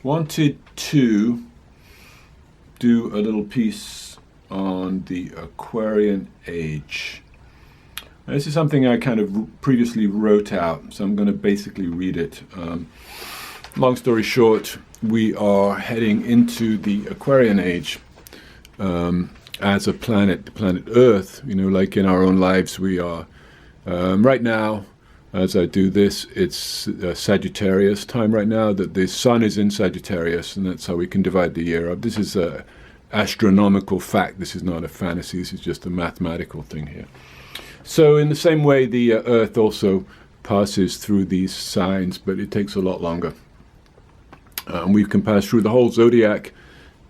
Wanted to do a little piece on the Aquarian Age. Now, this is something I kind of previously wrote out, so I'm going to basically read it. Long story short, we are heading into the Aquarian Age as a planet, the planet Earth. You know, like in our own lives, we are right now. As I do this, it's Sagittarius time right now, that the sun is in Sagittarius, and that's how we can divide the year up. This is an astronomical fact. This is not a fantasy. This is just a mathematical thing here. So in the same way, the Earth also passes through these signs, but it takes a lot longer. We can pass through the whole zodiac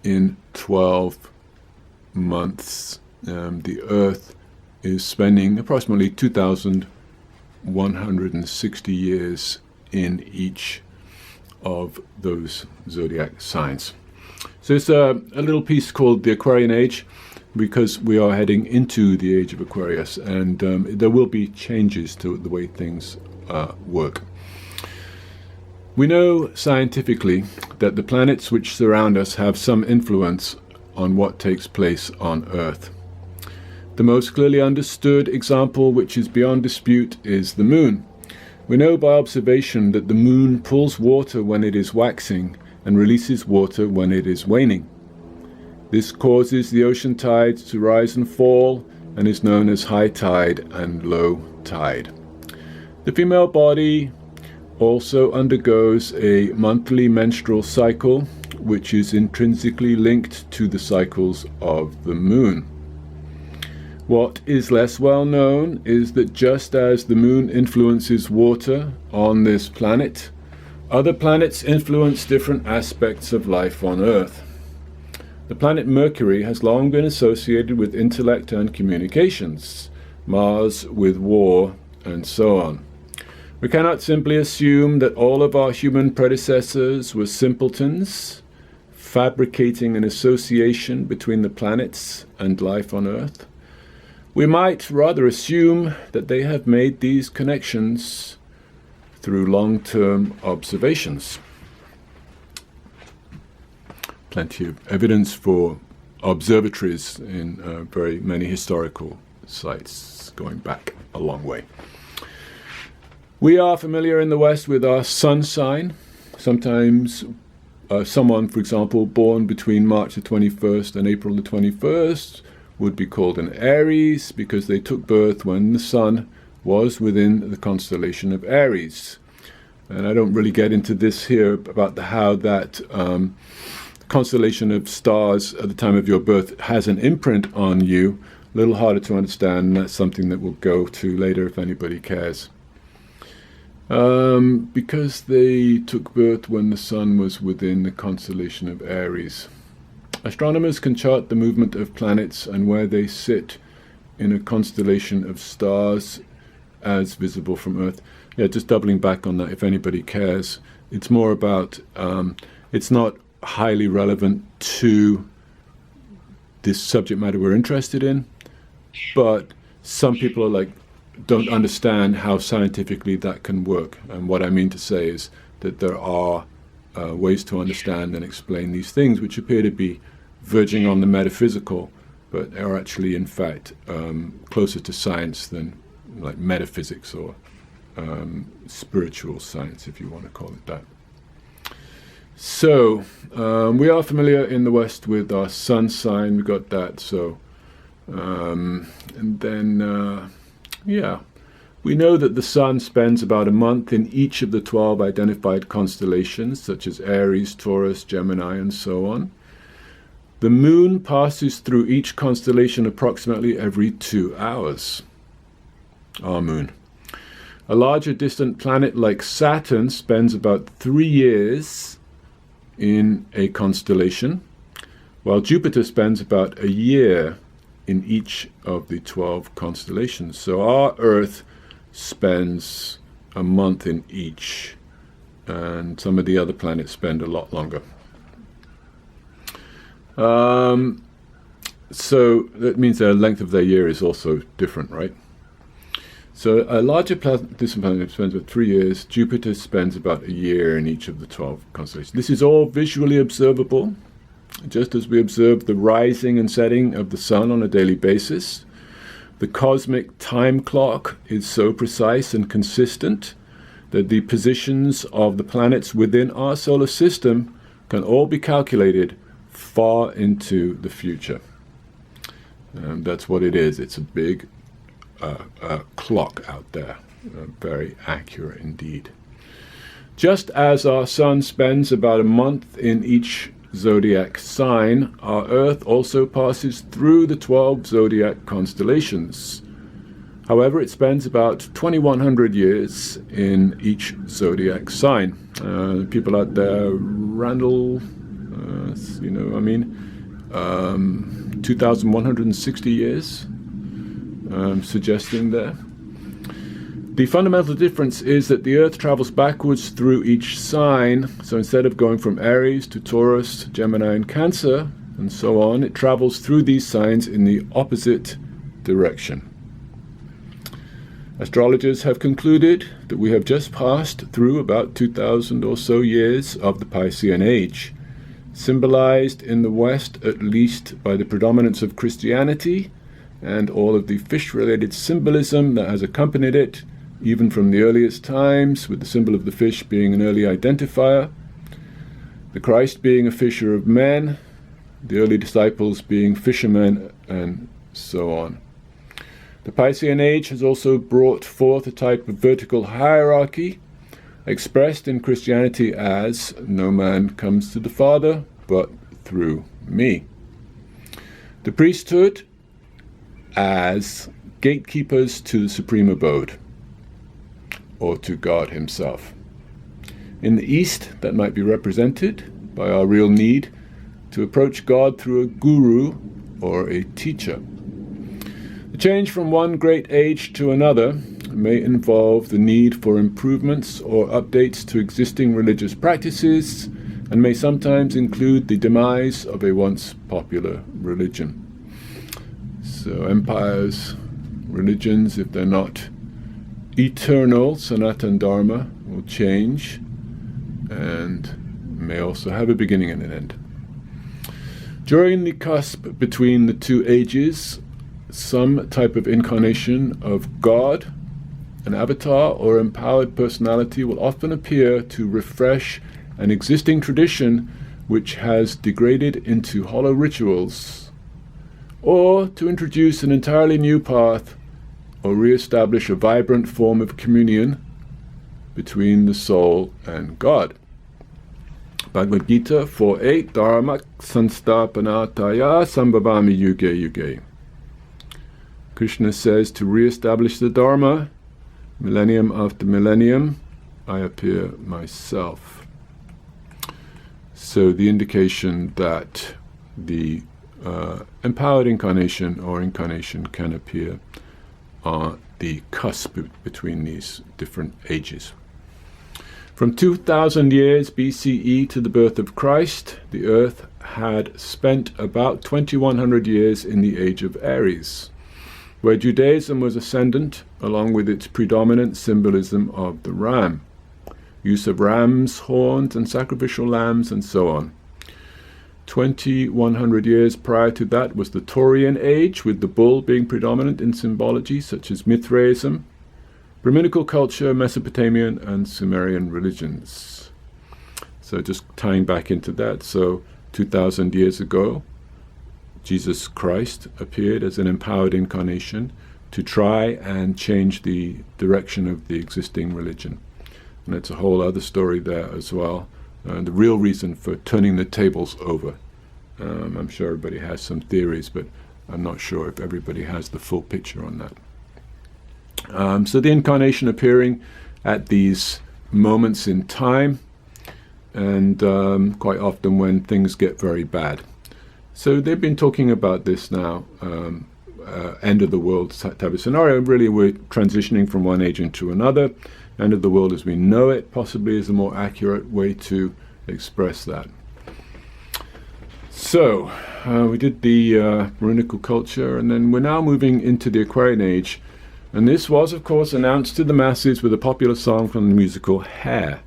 in 12 months. The Earth is spending approximately 2,160 years in each of those zodiac signs. So it's a little piece called the Aquarian Age, because we are heading into the age of Aquarius, and there will be changes to the way things work. We know scientifically that the planets which surround us have some influence on what takes place on Earth. The most clearly understood example, which is beyond dispute, is the moon. We know by observation that the moon pulls water when it is waxing and releases water when it is waning. This causes the ocean tides to rise and fall, and is known as high tide and low tide. The female body also undergoes a monthly menstrual cycle, which is intrinsically linked to the cycles of the moon. What is less well known is that just as the moon influences water on this planet, other planets influence different aspects of life on Earth. The planet Mercury has long been associated with intellect and communications, Mars with war, and so on. We cannot simply assume that all of our human predecessors were simpletons, fabricating an association between the planets and life on Earth. We might rather assume that they have made these connections through long-term observations. Plenty of evidence for observatories in very many historical sites going back a long way. We are familiar in the West with our sun sign. Sometimes someone, for example, born between March the 21st and April the 21st would be called an Aries, because they took birth when the sun was within the constellation of Aries. And I don't really get into this here about how that constellation of stars at the time of your birth has an imprint on you. A little harder to understand, and that's something that we'll go to later if anybody cares. Because they took birth when the sun was within the constellation of Aries. Astronomers can chart the movement of planets and where they sit in a constellation of stars as visible from Earth. Yeah, just doubling back on that if anybody cares. It's more about, it's not highly relevant to this subject matter we're interested in, but some people are like, don't understand how scientifically that can work. And what I mean to say is that there are ways to understand and explain these things which appear to be verging on the metaphysical, but are actually, in fact, closer to science than like metaphysics or spiritual science, if you want to call it that. So, we are familiar in the West with our sun sign. We got that. So, and then, yeah, we know that the sun spends about a month in each of the 12 identified constellations, such as Aries, Taurus, Gemini, and so on. The moon passes through each constellation approximately every 2 hours. Our moon. A larger distant planet like Saturn spends about 3 years in a constellation, while Jupiter spends about a year in each of the 12 constellations. So our Earth spends a month in each, and some of the other planets spend a lot longer. So that means the length of their year is also different, right? So a larger distant planet spends about 3 years. Jupiter spends about a year in each of the 12 constellations. This is all visually observable, just as we observe the rising and setting of the sun on a daily basis. The cosmic time clock is so precise and consistent that the positions of the planets within our solar system can all be calculated far into the future. That's what it is. It's a big clock out there, very accurate indeed. Just as our sun spends about a month in each zodiac sign, our Earth also passes through the 12 zodiac constellations. However, it spends about 2100 years in each zodiac sign. People out there, Randall, 2,160 years. Suggesting there. The fundamental difference is that the Earth travels backwards through each sign. So instead of going from Aries to Taurus, Gemini and Cancer, and so on, it travels through these signs in the opposite direction. Astrologers have concluded that we have just passed through about 2,000 or so years of the Piscean Age, symbolized in the West at least by the predominance of Christianity and all of the fish-related symbolism that has accompanied it, even from the earliest times, with the symbol of the fish being an early identifier, the Christ being a fisher of men, the early disciples being fishermen, and so on. The Piscean Age has also brought forth a type of vertical hierarchy, expressed in Christianity as, no man comes to the Father but through me. The priesthood as gatekeepers to the supreme abode, or to God himself. In the East, that might be represented by our real need to approach God through a guru or a teacher. The change from one great age to another may involve the need for improvements or updates to existing religious practices, and may sometimes include the demise of a once popular religion. So empires, religions, if they're not eternal, Sanatana Dharma, will change and may also have a beginning and an end. During the cusp between the two ages, some type of incarnation of God, an avatar or empowered personality, will often appear to refresh an existing tradition which has degraded into hollow rituals, or to introduce an entirely new path or re-establish a vibrant form of communion between the soul and God. Bhagavad Gita 4.8 Dharma Sanstapanataya Sambhavami Yuge Yuge. Krishna says, to re-establish the Dharma, millennium after millennium, I appear myself. So the indication that the empowered incarnation or incarnation can appear on the cusp between these different ages. From 2,000 years BCE to the birth of Christ, the earth had spent about 2,100 years in the age of Aries, where Judaism was ascendant, along with its predominant symbolism of the ram, use of rams, horns, and sacrificial lambs, and so on. 2,100 years prior to that was the Taurian Age, with the bull being predominant in symbology such as Mithraism, Brahminical culture, Mesopotamian and Sumerian religions. So just tying back into that, so 2,000 years ago, Jesus Christ appeared as an empowered incarnation to try and change the direction of the existing religion. And it's a whole other story there as well. The real reason for turning the tables over. I'm sure everybody has some theories, but I'm not sure if everybody has the full picture on that. So the incarnation appearing at these moments in time, and quite often when things get very bad. So they've been talking about this now, end of the world type of scenario. Really, we're transitioning from one age into another. End of the world as we know it possibly is a more accurate way to express that. So we did the Brahminical culture, and then we're now moving into the Aquarian Age. And this was, of course, announced to the masses with a popular song from the musical Hair.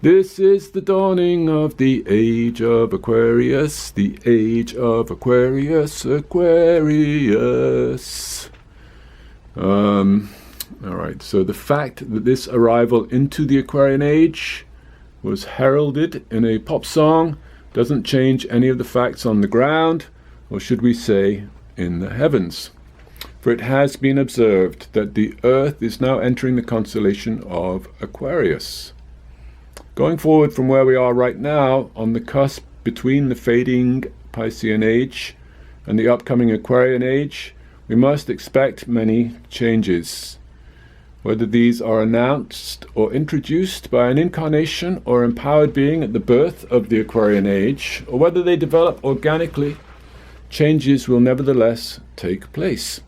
This is the dawning of the age of Aquarius, the age of Aquarius, Aquarius. All right, so the fact that this arrival into the Aquarian Age was heralded in a pop song doesn't change any of the facts on the ground, or should we say, in the heavens. For it has been observed that the Earth is now entering the constellation of Aquarius. Going forward from where we are right now, on the cusp between the fading Piscean Age and the upcoming Aquarian Age, we must expect many changes. Whether these are announced or introduced by an incarnation or empowered being at the birth of the Aquarian Age, or whether they develop organically, changes will nevertheless take place.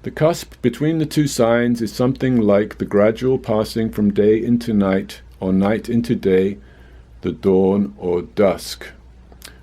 The cusp between the two signs is something like the gradual passing from day into night, or night into day, the dawn or dusk.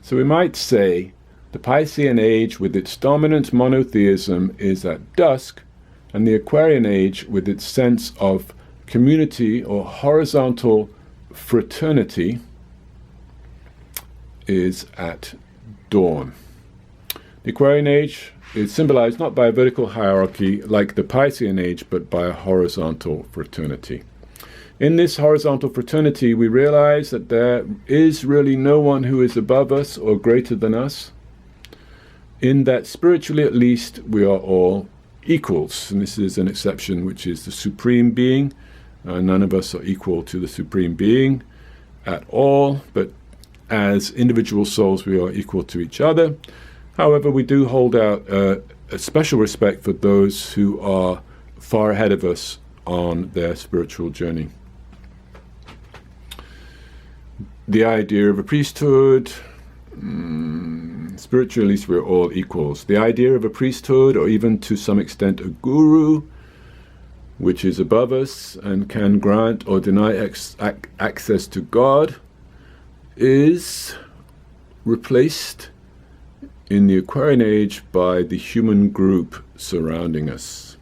So we might say the Piscean Age with its dominant monotheism is at dusk, and the Aquarian Age with its sense of community or horizontal fraternity is at dawn. The Aquarian Age is symbolized not by a vertical hierarchy like the Piscean Age, but by a horizontal fraternity. In this horizontal fraternity, we realize that there is really no one who is above us or greater than us, in that spiritually at least we are all equals. And this is an exception, which is the Supreme Being. None of us are equal to the Supreme Being at all, but as individual souls we are equal to each other. However, we do hold out a special respect for those who are far ahead of us on their spiritual journey. The idea of a priesthood, spiritually, at least we're all equals. The idea of a priesthood, or even to some extent a guru, which is above us and can grant or deny access to God, is replaced in the Aquarian Age by the human group surrounding us.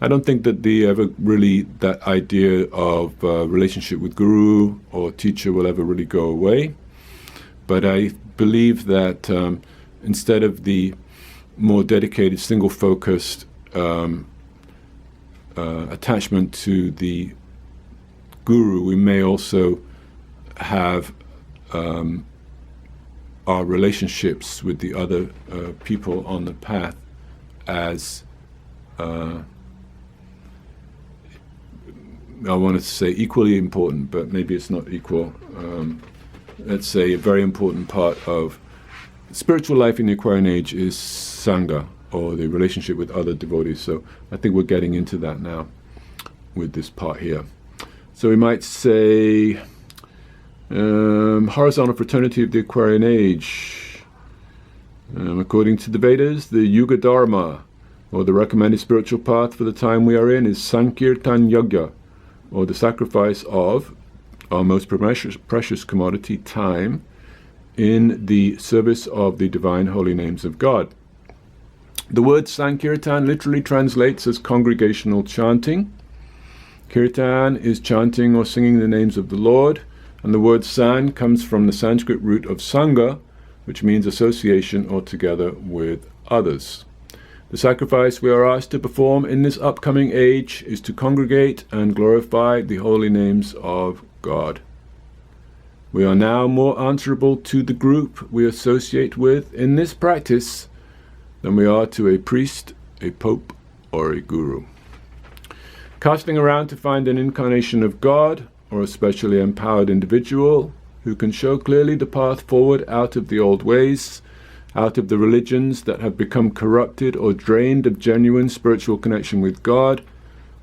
I don't think that that idea of relationship with guru or teacher will ever really go away. But I believe that instead of the more dedicated, single-focused attachment to the guru, we may also have our relationships with the other people on the path as I wanted to say equally important, but maybe it's not equal. Let's say a very important part of spiritual life in the Aquarian Age is Sangha, or the relationship with other devotees. So I think we're getting into that now with this part here. So we might say horizontal fraternity of the Aquarian Age. According to the Vedas, the Yuga Dharma, or the recommended spiritual path for the time we are in, is Sankirtan Yajna, or the sacrifice of our most precious commodity, time, in the service of the divine holy names of God. The word Sankirtan literally translates as congregational chanting. Kirtan is chanting or singing the names of the Lord, and the word San comes from the Sanskrit root of Sangha, which means association or together with others. The sacrifice we are asked to perform in this upcoming age is to congregate and glorify the holy names of God. We are now more answerable to the group we associate with in this practice than we are to a priest, a pope, or a guru. Casting around to find an incarnation of God, or a specially empowered individual who can show clearly the path forward out of the old ways, out of the religions that have become corrupted or drained of genuine spiritual connection with God,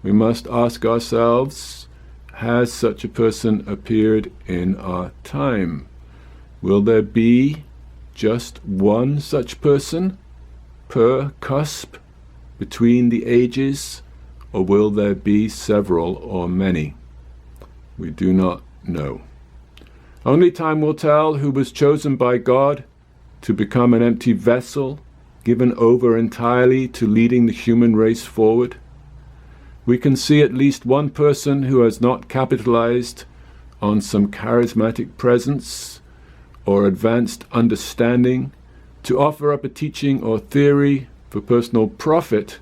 we must ask ourselves, has such a person appeared in our time? Will there be just one such person per cusp between the ages, or will there be several or many? We do not know. Only time will tell who was chosen by God to become an empty vessel given over entirely to leading the human race forward? We can see at least one person who has not capitalized on some charismatic presence or advanced understanding to offer up a teaching or theory for personal profit,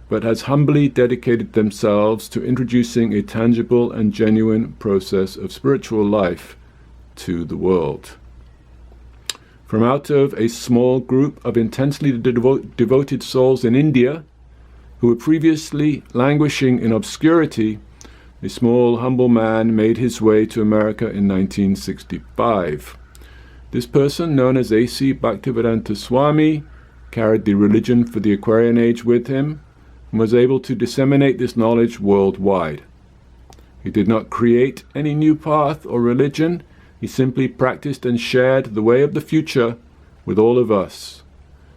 but has humbly dedicated themselves to introducing a tangible and genuine process of spiritual life to the world. From out of a small group of intensely devoted souls in India, who were previously languishing in obscurity, a small, humble man made his way to America in 1965. This person, known as A.C. Bhaktivedanta Swami, carried the religion for the Aquarian Age with him and was able to disseminate this knowledge worldwide. He did not create any new path or religion. He simply practiced and shared the way of the future with all of us.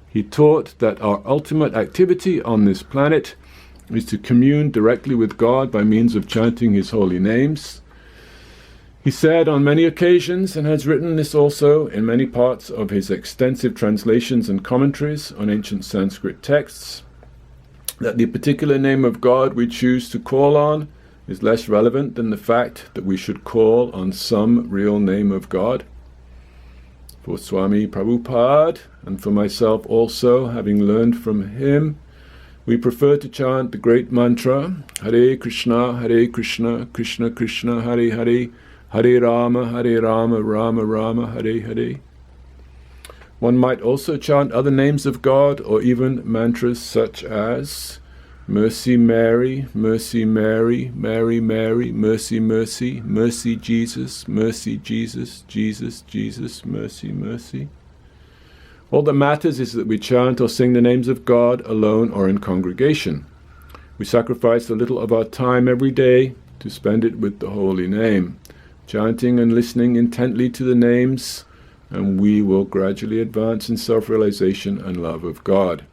He taught that our ultimate activity on this planet is to commune directly with God by means of chanting His holy names. He said on many occasions, and has written this also in many parts of his extensive translations and commentaries on ancient Sanskrit texts, that the particular name of God we choose to call on is less relevant than the fact that we should call on some real name of God. For Swami Prabhupada, and for myself also, having learned from him, we prefer to chant the great mantra, Hare Krishna, Krishna Krishna, Hare Hare, Hare Rama, Rama Rama, Hare Hare. One might also chant other names of God, or even mantras such as Mercy Mary, Mercy Mary, Mary Mary, Mercy Mercy, Mercy Jesus, Jesus, Jesus Jesus, Mercy Mercy. All that matters is that we chant or sing the names of God alone or in congregation. We sacrifice a little of our time every day to spend it with the holy name, chanting and listening intently to the names, and we will gradually advance in self-realization and love of God.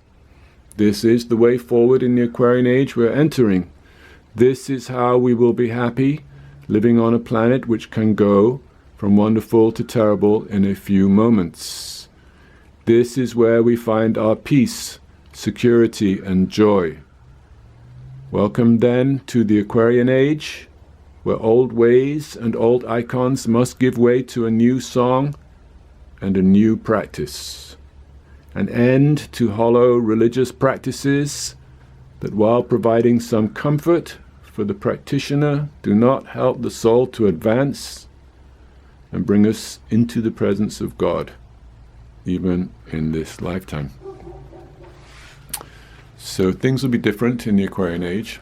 This is the way forward in the Aquarian Age we're entering. This is how we will be happy, living on a planet which can go from wonderful to terrible in a few moments. This is where we find our peace, security, and joy. Welcome then to the Aquarian Age, where old ways and old icons must give way to a new song and a new practice. An end to hollow religious practices that, while providing some comfort for the practitioner, do not help the soul to advance and bring us into the presence of God, even in this lifetime. So things will be different in the Aquarian Age.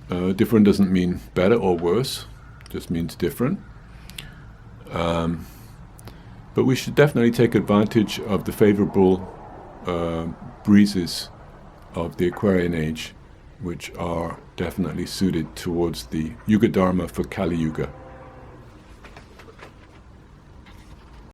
Different doesn't mean better or worse, just means different. But we should definitely take advantage of the favorable breezes of the Aquarian Age, which are definitely suited towards the Yuga Dharma for Kali Yuga.